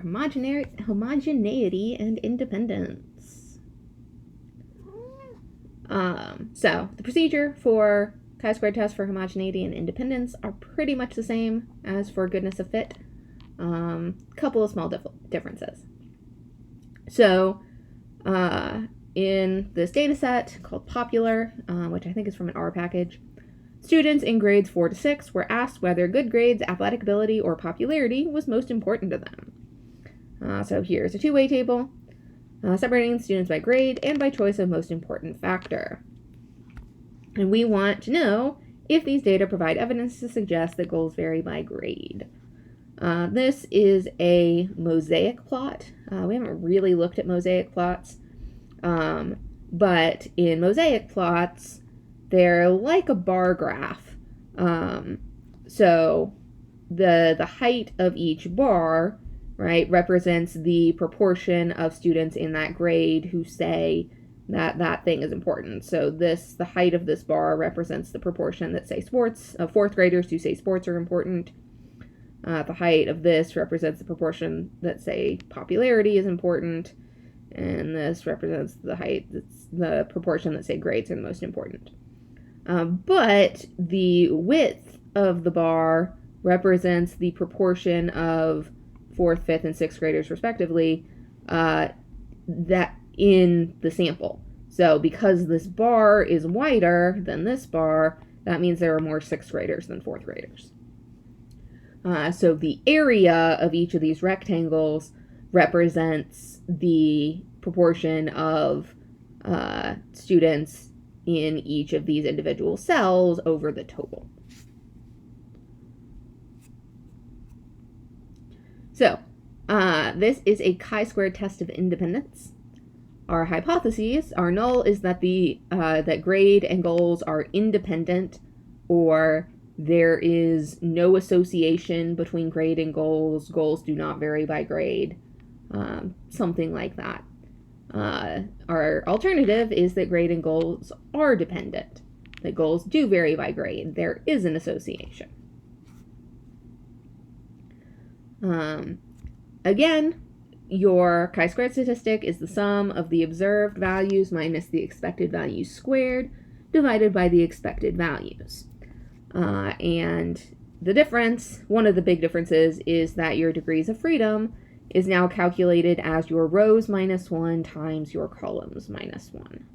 homogeneity and independence. So the procedure for chi-squared tests for homogeneity and independence are pretty much the same as for goodness of fit. Couple of small differences. So in this data set called Popular, which I think is from an R package, students in grades 4 to 6 were asked whether good grades, athletic ability, or popularity was most important to them. So here's a two-way table, separating students by grade and by choice of most important factor. And we want to know if these data provide evidence to suggest that goals vary by grade. This is a mosaic plot. We haven't really looked at mosaic plots, but in mosaic plots, they're like a bar graph. So the height of each bar, right, represents the proportion of students in that grade who say that thing is important. So the height of this bar represents the proportion that say sports, of fourth graders who say sports are important. The height of this represents the proportion that say popularity is important, and this represents the proportion that say grades are the most important. But the width of the bar represents the proportion of fourth, fifth, and sixth graders, respectively, that in the sample. So because this bar is wider than this bar, that means there are more sixth graders than fourth graders. So the area of each of these rectangles represents the proportion of students in each of these individual cells over the total. So this is a chi-squared test of independence. Our hypotheses, our null, is that that grade and goals are independent, or there is no association between grade and goals. Goals do not vary by grade, something like that. Our alternative is that grade and goals are dependent, that goals do vary by grade. There is an association. Again, your chi-squared statistic is the sum of the observed values minus the expected values squared divided by the expected values. And the difference, one of the big differences, is that your degrees of freedom is now calculated as your rows minus 1 times your columns minus 1.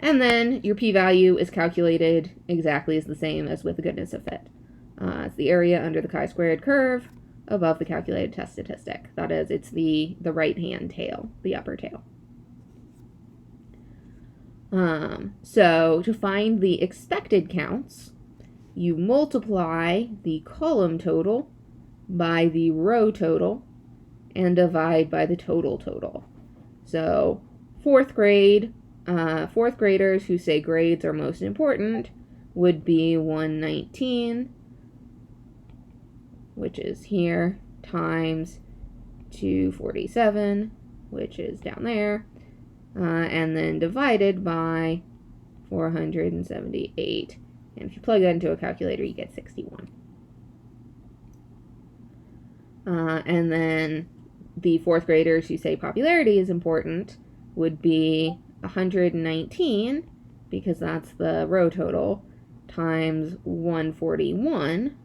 And then your p-value is calculated exactly as the same as with the goodness of fit. It's the area under the chi-squared curve above the calculated test statistic. That is, it's the right-hand tail, the upper tail. So to find the expected counts, you multiply the column total by the row total and divide by the total. So fourth graders who say grades are most important would be 119, which is here, times 247, which is down there, and then divided by 478. And if you plug that into a calculator, you get 61. And then the fourth graders who say popularity is important would be 119, because that's the row total, times 141,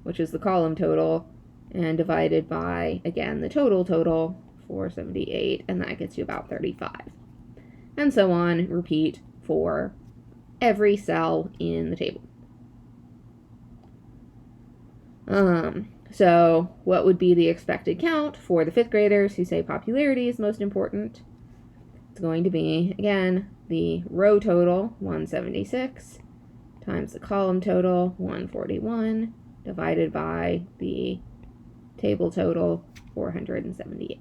which is the column total, and divided by, again, the total, 478, and that gets you about 35. And so on, repeat for every cell in the table. So what would be the expected count for the fifth graders who say popularity is most important? It's going to be, again, the row total, 176, times the column total, 141, divided by the table total, 478.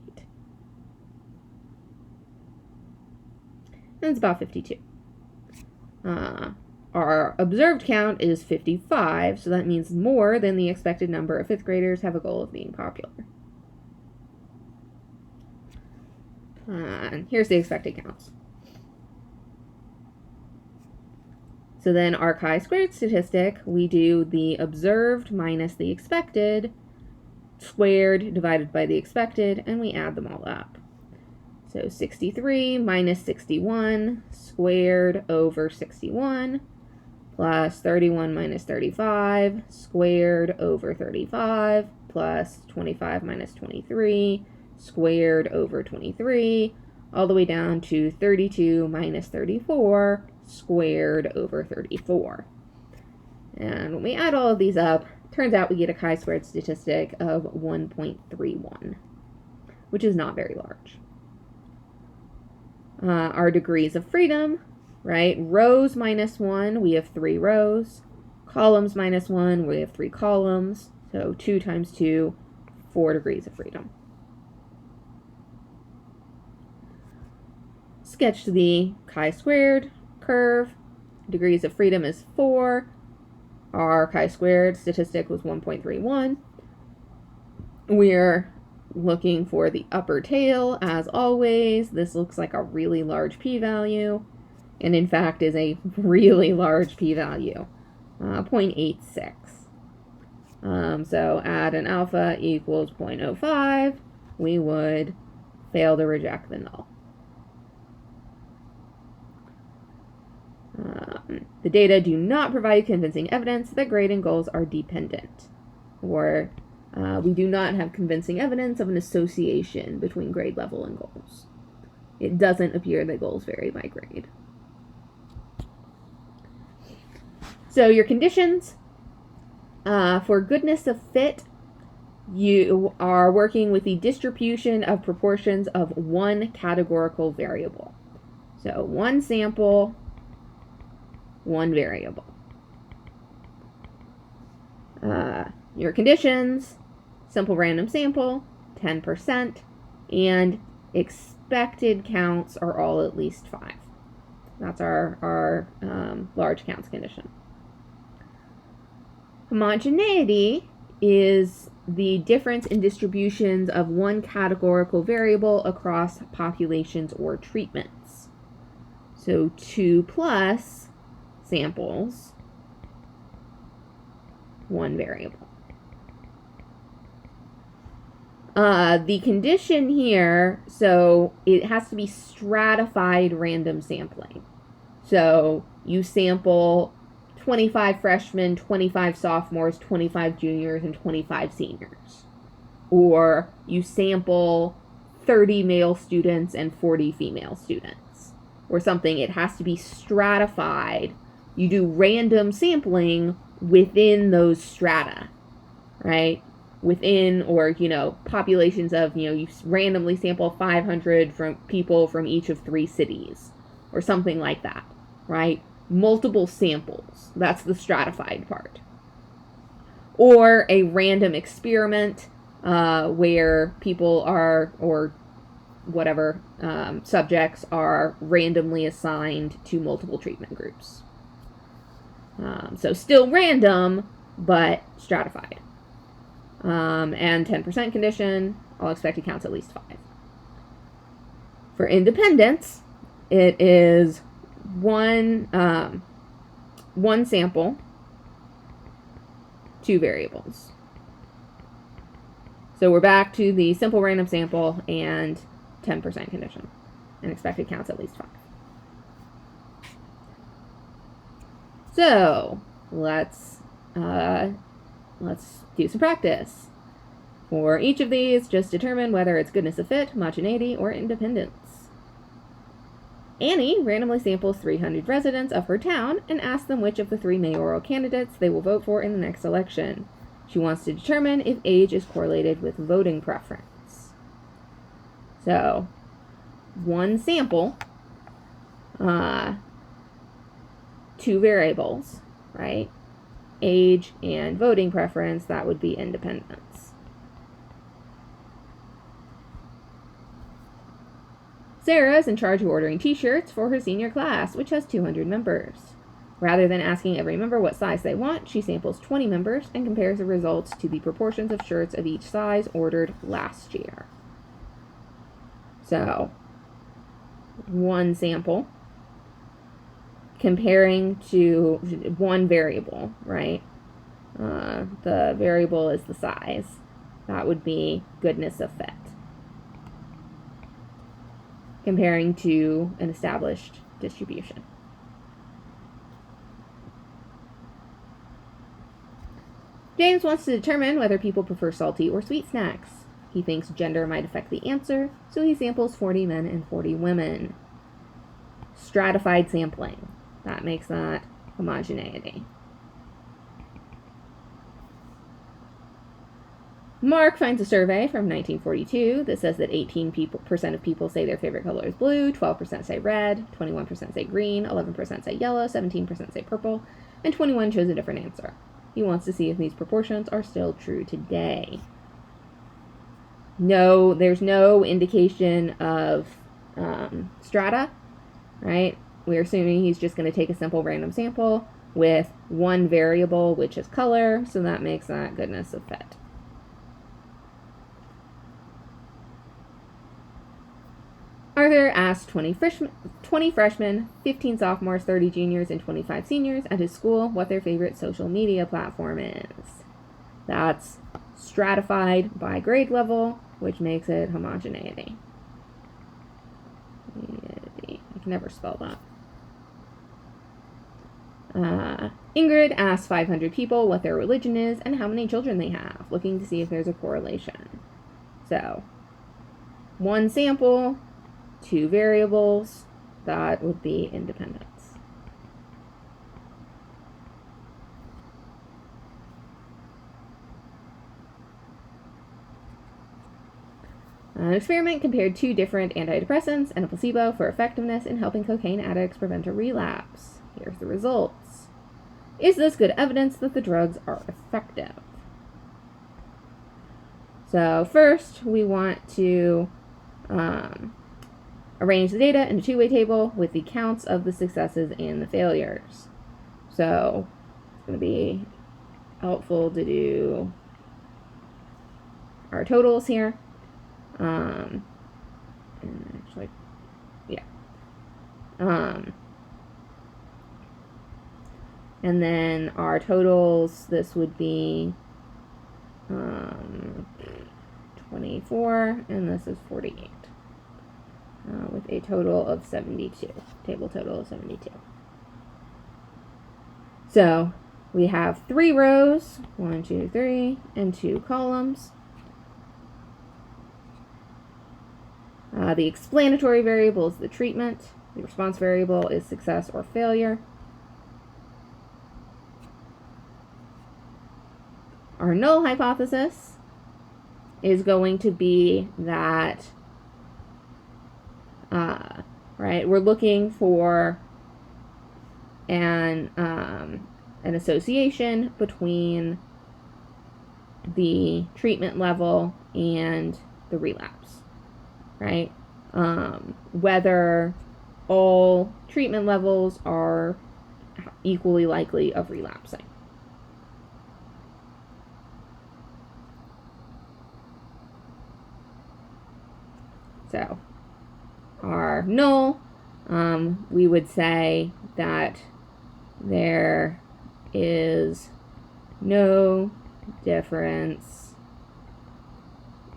And it's about 52. Our observed count is 55, so that means more than the expected number of fifth graders have a goal of being popular. And here's the expected counts. So then our chi-squared statistic, we do the observed minus the expected squared divided by the expected, and we add them all up. So 63 minus 61 squared over 61 plus 31 minus 35 squared over 35 plus 25 minus 23 squared over 23, all the way down to 32 minus 34 squared over 34. And when we add all of these up, turns out we get a chi-squared statistic of 1.31, which is not very large. Our degrees of freedom, right? Rows minus 1, we have 3 rows. Columns minus 1, we have 3 columns. So 2 times 2, 4 degrees of freedom. Sketch the chi-squared curve. Degrees of freedom is 4. Our chi-squared statistic was 1.31. We're looking for the upper tail, as always. This looks like a really large p-value, and in fact is a really large p-value, 0.86. So add an alpha equals 0.05, we would fail to reject the null. The data do not provide convincing evidence that grade and goals are dependent, or we do not have convincing evidence of an association between grade level and goals. It doesn't appear that goals vary by grade. So your conditions, for goodness of fit, you are working with the distribution of proportions of one categorical variable. So one sample, one variable. Your conditions, simple random sample, 10%, and expected counts are all at least 5. That's our large counts condition. Homogeneity is the difference in distributions of one categorical variable across populations or treatments. So 2 plus samples, one variable. The condition here, so it has to be stratified random sampling. So you sample 25 freshmen, 25 sophomores, 25 juniors, and 25 seniors. Or you sample 30 male students and 40 female students. Or something. It has to be stratified. You do random sampling within those strata, right? Within, or, populations of, you randomly sample 500 from people from each of 3 cities, or something like that, right? Multiple samples. That's the stratified part. Or a random experiment where people are, or whatever, subjects are randomly assigned to multiple treatment groups. So still random, but stratified. And 10% condition, all expected counts at least 5. For independence, it is one sample, 2 variables. So we're back to the simple random sample and 10% condition, and expected counts at least 5. So let's do some practice. For each of these, just determine whether it's goodness of fit, homogeneity, or independence. Annie randomly samples 300 residents of her town and asks them which of the 3 mayoral candidates they will vote for in the next election. She wants to determine if age is correlated with voting preference. So, one sample, 2 variables, right? Age and voting preference, that would be independence. Sarah is in charge of ordering t-shirts for her senior class, which has 200 members. Rather than asking every member what size they want, she samples 20 members and compares the results to the proportions of shirts of each size ordered last year. So, one sample, comparing to one variable, right? The variable is the size. That would be goodness of fit. Comparing to an established distribution. James wants to determine whether people prefer salty or sweet snacks. He thinks gender might affect the answer, so he samples 40 men and 40 women. Stratified sampling. That makes that homogeneity. Mark finds a survey from 1942 that says that 18% of people say their favorite color is blue, 12% say red, 21% say green, 11% say yellow, 17% say purple, and 21% chose a different answer. He wants to see if these proportions are still true today. No, there's no indication of strata, right? We're assuming he's just going to take a simple random sample with one variable, which is color, so that makes that goodness of fit. Arthur asked 20 freshmen, 15 sophomores, 30 juniors, and 25 seniors at his school what their favorite social media platform is. That's stratified by grade level, which makes it homogeneity. I can never spell that. Ingrid asked 500 people what their religion is and how many children they have, looking to see if there's a correlation. So, one sample, two variables, that would be independence. An experiment compared two different antidepressants and a placebo for effectiveness in helping cocaine addicts prevent a relapse. Here's the results. Is this good evidence that the drugs are effective? So first, we want to arrange the data in a two-way table with the counts of the successes and the failures. So it's going to be helpful to do our totals here. And actually, yeah. And then our totals, this would be 24, and this is 48. With a total of 72. Table total of 72. So we have 3 rows, 1, 2, 3, and 2 columns. The explanatory variable is the treatment. The response variable is success or failure. Our null hypothesis is going to be that, right, we're looking for an association between the treatment level and the relapse, right? Whether all treatment levels are equally likely of relapsing. So, our null, we would say that there is no difference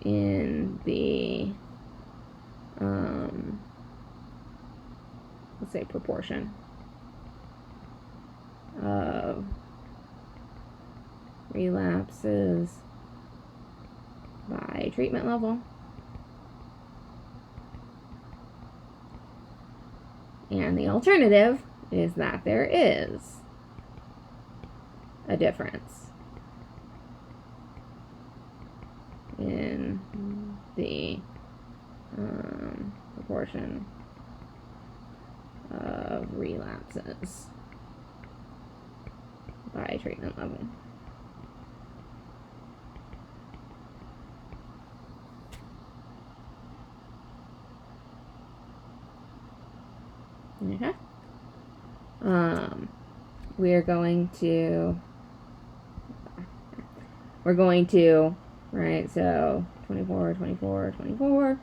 in the, let's say, proportion of relapses by treatment level. And the alternative is that there is a difference in the proportion of relapses by treatment level. Okay. We're going to, right, so 24, 24, 24.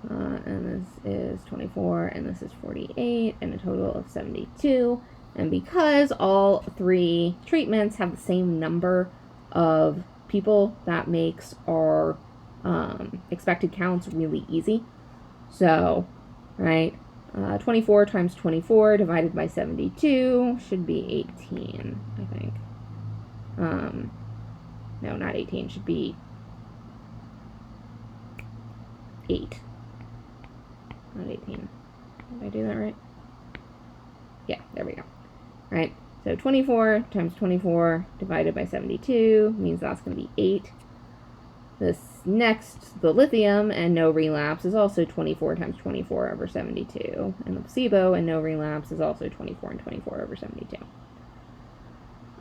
and this is 24, and this is 48, and a total of 72. And because all three treatments have the same number of people, that makes our expected counts really easy. So, right, 24 times 24 divided by 72 should be 18, I think. No, not 18, should be 8. Not 18. Did I do that right? Yeah, there we go. Right, so 24 times 24 divided by 72 means that's going to be 8. This next, the lithium and no relapse, is also 24 times 24 over 72. And the placebo and no relapse is also 24 and 24 over 72.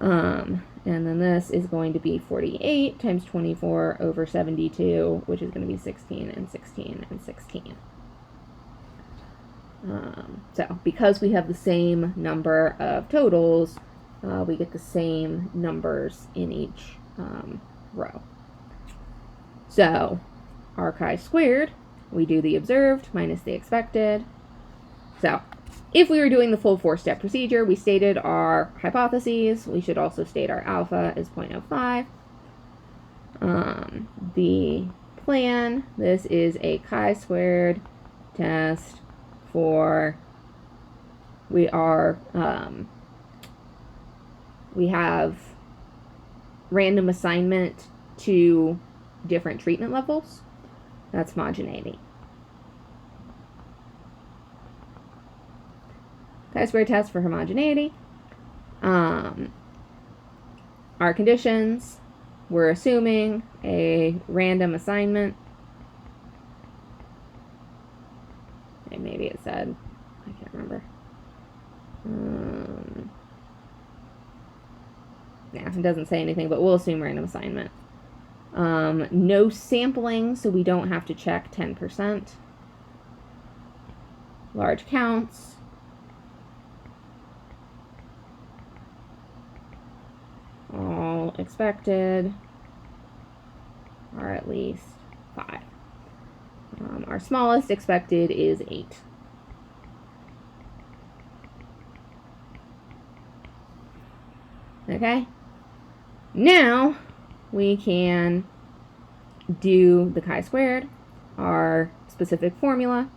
And then this is going to be 48 times 24 over 72, which is going to be 16 and 16 and 16. So because we have the same number of totals, we get the same numbers in each row. So our chi-squared, we do the observed minus the expected. So if we were doing the full 4-step procedure, we stated our hypotheses. We should also state our alpha is 0.05. The plan, this is a chi-squared test for, we have random assignment to different treatment levels. That's homogeneity. Chi-square test for homogeneity. Our conditions, we're assuming a random assignment. And maybe it said, I can't remember. Yeah, it doesn't say anything, but we'll assume random assignment. No sampling, so we don't have to check 10%. Large counts. All expected are at least 5. Our smallest expected is 8. Okay? Now we can do the chi-squared. Our specific formula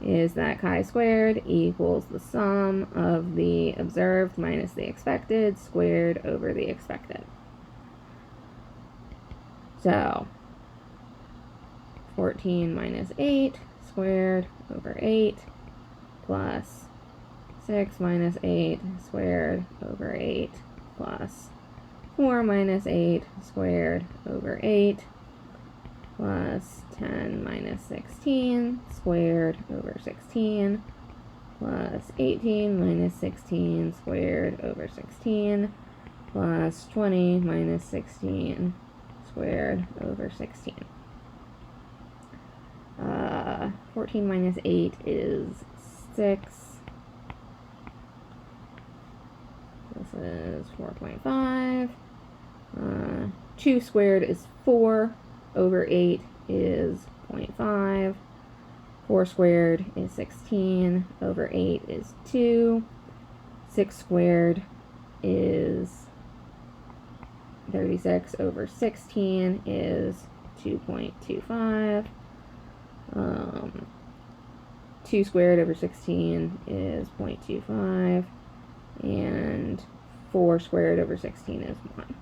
is that chi-squared equals the sum of the observed minus the expected squared over the expected. So 14 minus 8 squared over 8 plus 6 minus 8 squared over 8 plus 4 minus 8 squared over 8 plus 10 minus 16 squared over 16 plus 18 minus 16 squared over 16 plus 20 minus 16 squared over 16. 14 minus 8 is 6. This is 4.5. 2 squared is 4. Over 8 is 0.5. 4 squared is 16. Over 8 is 2. 6 squared is 36. Over 16 is 2.25. 2 squared over 16 is 0.25. And 4 squared over 16 is 1.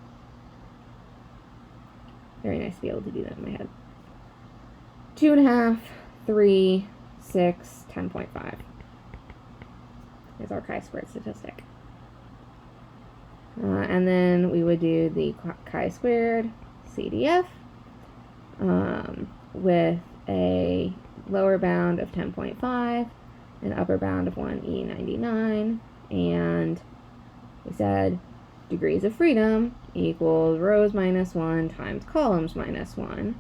Very nice to be able to do that in my head. 2.5, 3, 6, 10.5 is our chi-squared statistic. And then we would do the chi-squared CDF with a lower bound of 10.5, an upper bound of 1E99, and we said degrees of freedom equals rows minus 1 times columns minus 1.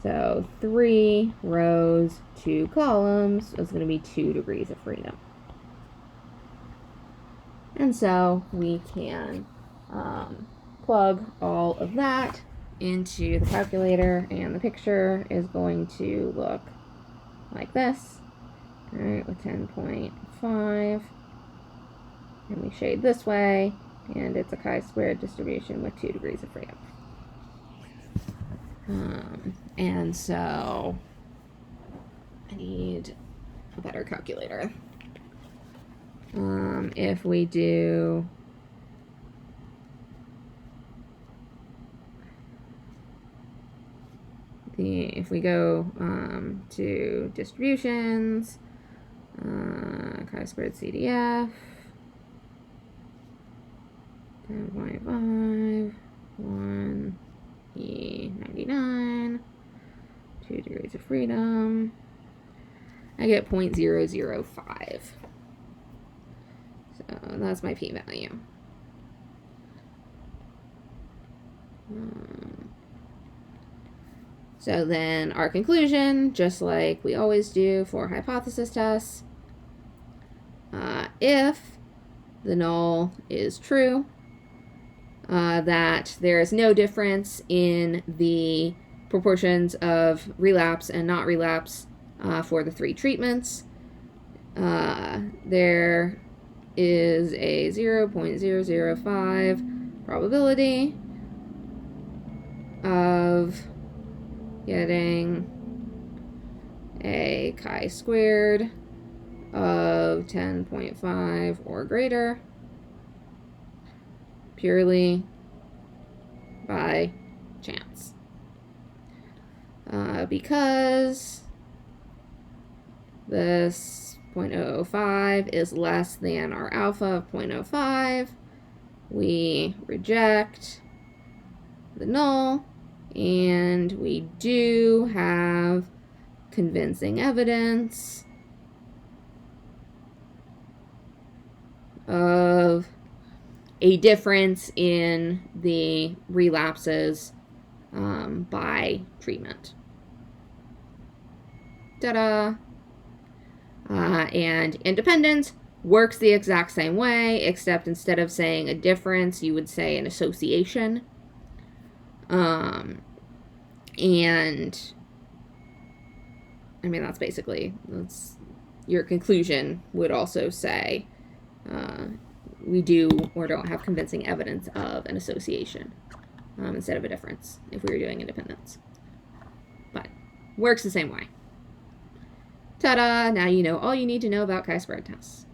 So 3 rows, 2 columns is going to be 2 degrees of freedom. And so we can plug all of that into the calculator, and the picture is going to look like this, all right, with 10.5, and we shade this way, and it's a chi-squared distribution with 2 degrees of freedom. And so I need a better calculator. If we do if we go to distributions, chi-squared CDF, 10.5, 1, E99, 2 degrees of freedom, I get 0.005. So that's my p-value. So then our conclusion, just like we always do for hypothesis tests, if the null is true, that there is no difference in the proportions of relapse and not relapse for the 3 treatments, there is a 0.005 probability of getting a chi-squared of 10.5 or greater purely by chance. Because this 0.005 is less than our alpha of 0.05, we reject the null, and we do have convincing evidence of a difference in the relapses by treatment. Ta-da! And independence works the exact same way, except instead of saying a difference, you would say an association. And I mean, that's your conclusion would also say we do or don't have convincing evidence of an association instead of a difference if we were doing independence. But works the same way. Ta-da! Now you know all you need to know about chi-squared tests.